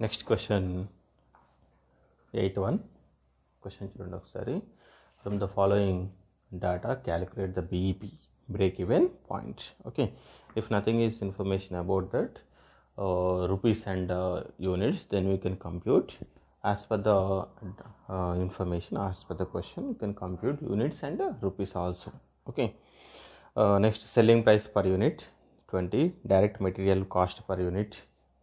Next question 8.1 question చూడండి ఒకసారి. From the following data calculate the BEP, break even point. Okay, if nothing is information about that rupees and units, then we can compute as per the information, as per the question you can compute units and rupees also. Okay, next selling price per unit 20, direct material cost per unit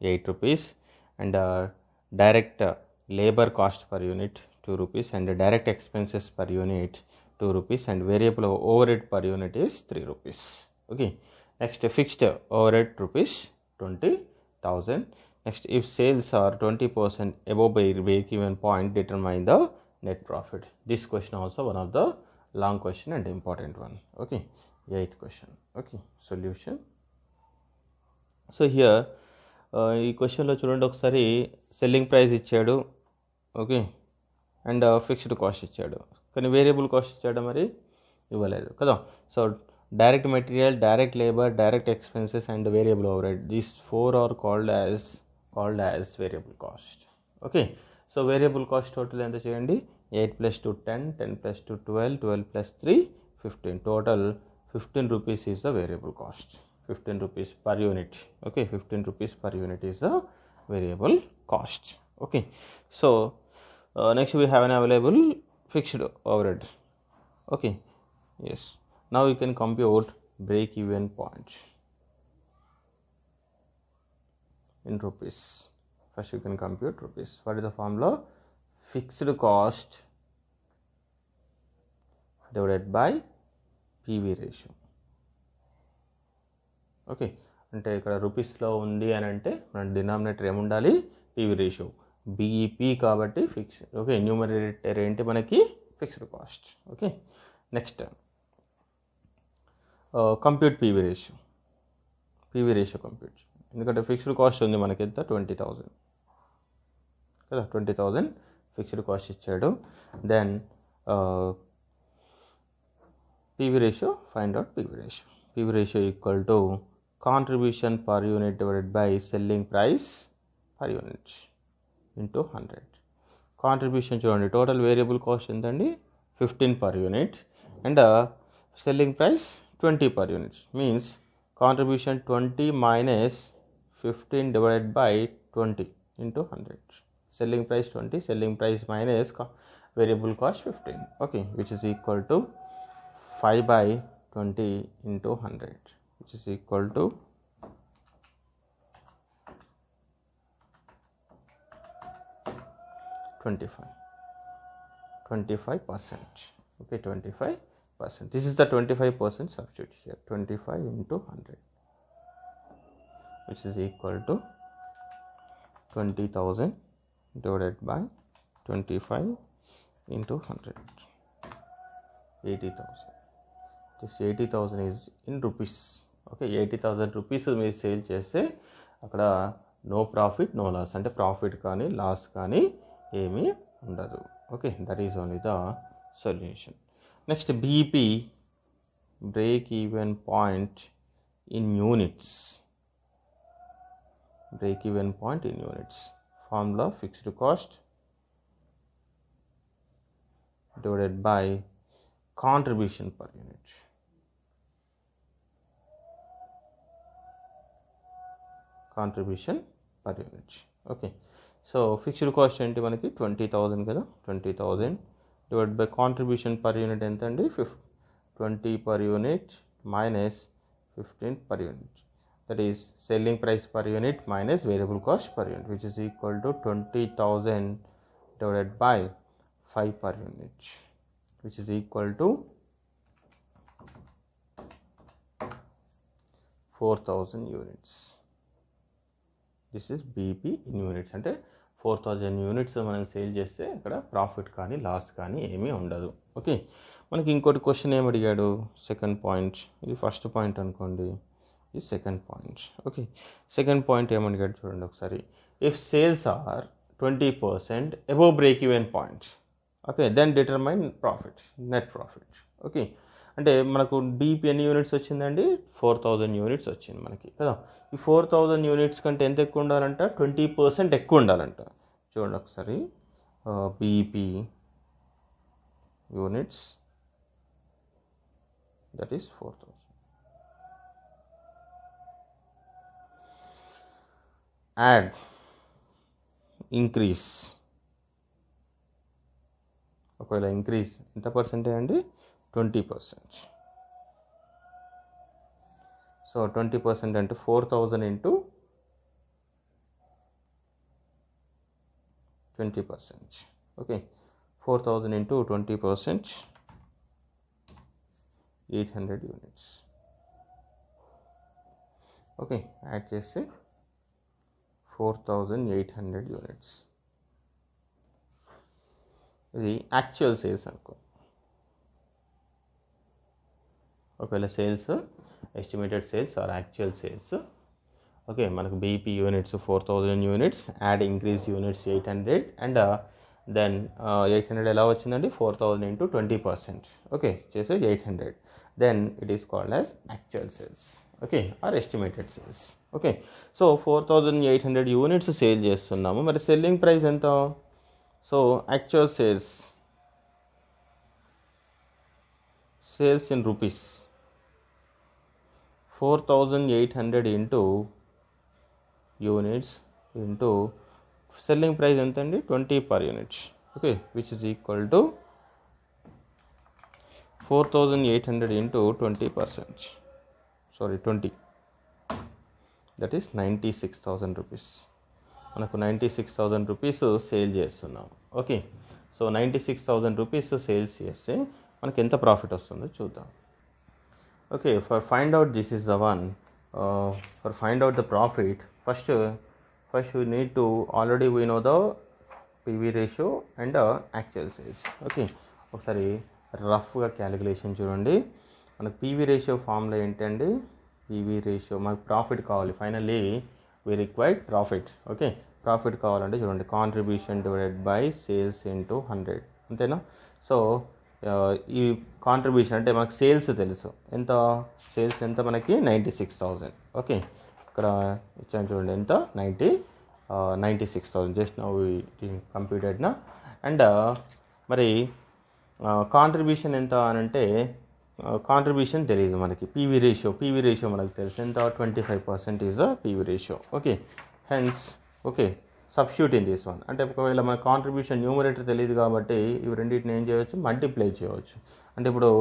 8 rupees, and direct labor cost per unit 2 rupees, and direct expenses per unit 2 rupees, and variable overhead per unit is 3 rupees. Okay, next fixed overhead rupees 20,000. Next, if sales are 20% above break even point, determine the net profit. This question also one of the long question and important one. Okay, 8th question. Okay, solution. So here ఈ క్వశ్చన్లో చూడండి ఒకసారి, selling price ఇచ్చాడు, okay, and fixed cost ఇచ్చాడు, కానీ variable cost ఇచ్చాడు మరి ఇవ్వలేదు కదా. So direct material, direct labour, direct expenses and variable overhead, these 4 are called as variable cost. Okay, so variable cost total ఎంత చేయండి, 8 + 2 10, 10 + 2 12, 12 + 3 15, total 15 rupees is the variable cost, 15 rupees per unit. Okay, 15 rupees per unit is the variable cost. Okay, so next we have an available fixed overhead. Okay, yes, now we can compute break even point in rupees. First you can compute rupees. What is the formula? Fixed cost divided by PV ratio. Okay, అంటే ఇక్కడ రూపీస్లో ఉంది అని అంటే మన denominator ఏముండాలి, PV ratio, BEP కాబట్టి fixed. Okay, numerator ఏంటి మనకి, fixed cost. Okay, next compute PV ratio compute, ఎందుకంటే ఫిక్స్డ్ కాస్ట్ ఉంది మనకి ఎంత 20,000 కదా, 20,000 ఫిక్స్డ్ కాస్ట్ ఇచ్చాడు. Then PV ratio, find out PV ratio equal to contribution per unit divided by selling price per unit into 100. Contribution చూడండి, total variable cost ఎంతండి, 15 per unit, and selling price 20 per unit, means contribution 20 minus 15 divided by 20 into 100. Selling price 20, selling price minus variable cost 15. Okay, which is equal to 5/20 into 100, which is equal to 25%. Okay, 25%. This is the 25% substitute here. 25 into 100, which is equal to 20,000 divided by 25 into 100, 80,000. This 80,000 is in rupees. Okay, 80,000 rupees మీరు sale చేస్తే అక్కడ no profit no loss, అంటే profit కానీ loss కానీ ఏమీ ఉండదు. Okay, that is only the solution. Next BEP, break even point in units. Break even point in units formula fixed cost divided by contribution per unit. Contribution per unit. Okay, so fixed cost ఏంటి మనకి 20,000 కదా, 20,000 divide by contribution per unit ఎంత అండి, 20 per unit minus 15 per unit, that is selling price per unit minus variable cost per unit, which is equal to 20,000 divided by 5 per unit, which is equal to 4,000 units. This is BP in units, అంటే 4,000 units మనం sale చేస్తే అక్కడ profit కానీ loss కానీ ఏమీ ఉండదు. Okay, మనకి ఇంకోటి క్వశ్చన్ ఏమి అడిగాడు, సెకండ్ పాయింట్, ఇది ఫస్ట్ పాయింట్ అనుకోండి, ఇది second point. Okay, second point ఏమడిగాడు చూడండి ఒకసారి. If sales are 20% above break even point, okay, then determine profit, net profit. Okay, అంటే మనకు బీపీ ఎన్ని యూనిట్స్ వచ్చిందండి, 4000 యూనిట్స్ వచ్చింది మనకి కదా. ఈ 4000 యూనిట్స్ కంటే ఎంత ఎక్కువ ఉండాలంట, 20% ఎక్కువ ఉండాలంట. చూడండి ఒకసారి, BP units that is 4000. Add increase, ఒకవేళ ఇంక్రీజ్ ఎంత పర్సెంటేజ్ అండి, 20%. సో 20% అంటే 4000 into 20%. Okay, 4000 into 20%, 800 units. Okay, add చేస్తే 4800 యూనిట్స్. ఇది యాక్చువల్ సేల్స్ అనుకో. ఒకవేళ sales estimated sales are actual sales. Okay, మనకు BP units 4000 units, add increase units 800, and then 800 ఎలా వచ్చిందండి, 4000 ఇంటూ 20%. ఓకే, చేసే 800. Then it is called as actual sales. Okay, or estimated sales. Okay, so 4800 units sale చేస్తున్నాము. మరి selling price ఎంత? So actual sales in rupees, 4800 into units into selling price ఎంత అండి, 20 per unit. Okay, which is equal to 4800 into 20%, sorry 20, that is 96,000 rupees. మనకు 96,000 rupees sale చేస్తున్నాం. Okay, so 96,000 rupees sales చేస్తే మనకి ఎంత ప్రాఫిట్ వస్తుందో చూద్దాం. Okay, for find out this is the one, for find out the profit, first we need to, already we know the PV ratio and actual sales. Okay, ఒకసారి రఫ్గా calculation చూడండి. మనకు PV ratio formula ఏంటండి, PV ratio మనకు profit కావాలి. Finally we require profit. Okay, profit కావాలంటే చూడండి, contribution divided by sales into 100, అంతేనా. సో ఈ కాంట్రిబ్యూషన్ అంటే మనకు సేల్స్ తెలుసు, ఎంత సేల్స్ ఎంత మనకి 96,000. ఓకే, ఇక్కడ ఇచ్చాను చూడండి, ఎంత 96,000. జస్ట్ నౌ కంప్యూటెడ్ నా. అండ్ మరి కాంట్రిబ్యూషన్ ఎంత అని అంటే, కాంట్రిబ్యూషన్ తెలియదు మనకి. పీవీ రేషియో మనకు తెలుసు, ఎంత 25% is the PV ratio. Okay, hence okay substitute in this one. అంటే ఒకవేళ మన కాంట్రిబ్యూషన్ న్యూమరేటర్ తెలియదు కాబట్టి ఇవి రెండింటిని ఏం చేయవచ్చు, మల్టిప్లై చేయవచ్చు. అంటే ఇప్పుడు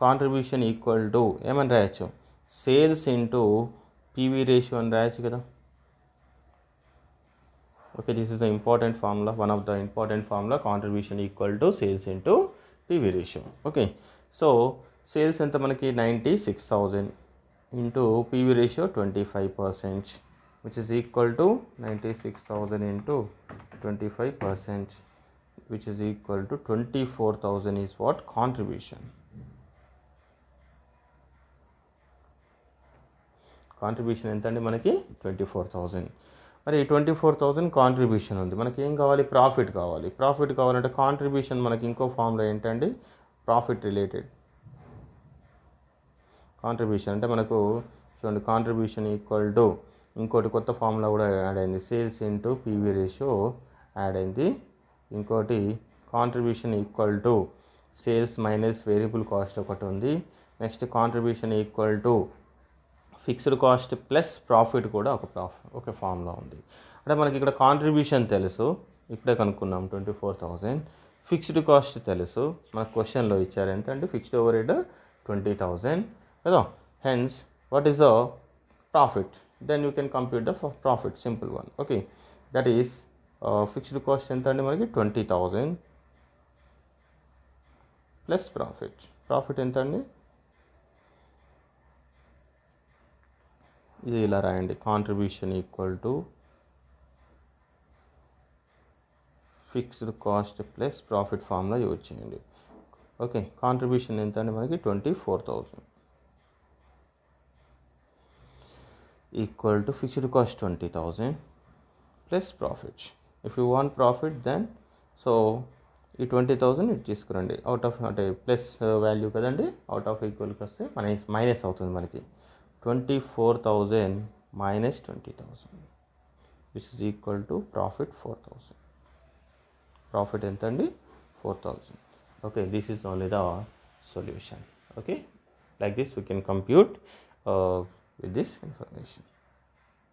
కాంట్రిబ్యూషన్ ఈక్వల్ టు ఏమని రాయొచ్చు, సేల్స్ ఇంటూ పీవీ రేషియో అని రాయొచ్చు కదా. Okay, this is the important formula, one of the important formula, contribution equal to sales into PV ratio. Okay, so sales ఎంత మనకి 96,000 into PV ratio 25%, which is equal to 96,000 into 25%, which is equal to 24,000 is what, contribution. Contribution ఎంత అండి మనకి 24,000. మరి 24,000 contribution ఉంది, మనకి ఏం కావాలి, ప్రాఫిట్ కావాలి. ప్రాఫిట్ కావాలంటే కాంట్రిబ్యూషన్ మనకి ఇంకో ఫార్ములా ఏంటండి, ప్రాఫిట్ రిలేటెడ్. కాంట్రిబ్యూషన్ అంటే మనకు చూడండి, కాంట్రిబ్యూషన్ ఈక్వల్ టు ఇంకోటి కొత్త ఫార్ములా కూడా యాడ్ అయింది, sales into PV ratio add అయింది. ఇంకోటి contribution equal to sales minus variable cost ఒకటి ఉంది. Next contribution equal to fixed cost plus profit కూడా ఒక ఫార్ములా ఉంది. అంటే మనకి ఇక్కడ కాంట్రిబ్యూషన్ తెలుసు, ఇప్పుడే కనుక్కున్నాం 24,000. ఫిక్స్డ్ కాస్ట్ తెలుసు, మనకు క్వశ్చన్లో ఇచ్చారు ఎంత అంటే ఫిక్స్డ్ ఓవర్ హెడ్ 20,000 కదా. Hence what is the profit, then you can compute the profit, simple one. Okay, that is fixed cost ఎంత అండి మనకి 20,000 ప్లస్ ప్రాఫిట్ ఎంత అండి, ఇది ఇలా రాయండి, contribution equal to fixed cost plus profit formula use చేయండి. ఓకే, కాంట్రిబ్యూషన్ ఎంత అండి మనకి 24,000 equal to fixed cost 20,000 plus profit. If you want profit, then so ఈ 20,000 ఇటు తీసుకురండి, అవుట్ ఆఫ్ అంటే ప్లస్ వాల్యూ కదండి, అవుట్ ఆఫ్ ఈక్వల్కి వస్తే మైనస్ అవుతుంది మనకి. 24,000 minus 20,000 which is equal to profit 4,000. Profit ఎంత అండి? 4,000. Okay, this is only the solution. Okay, like this we can compute with this information.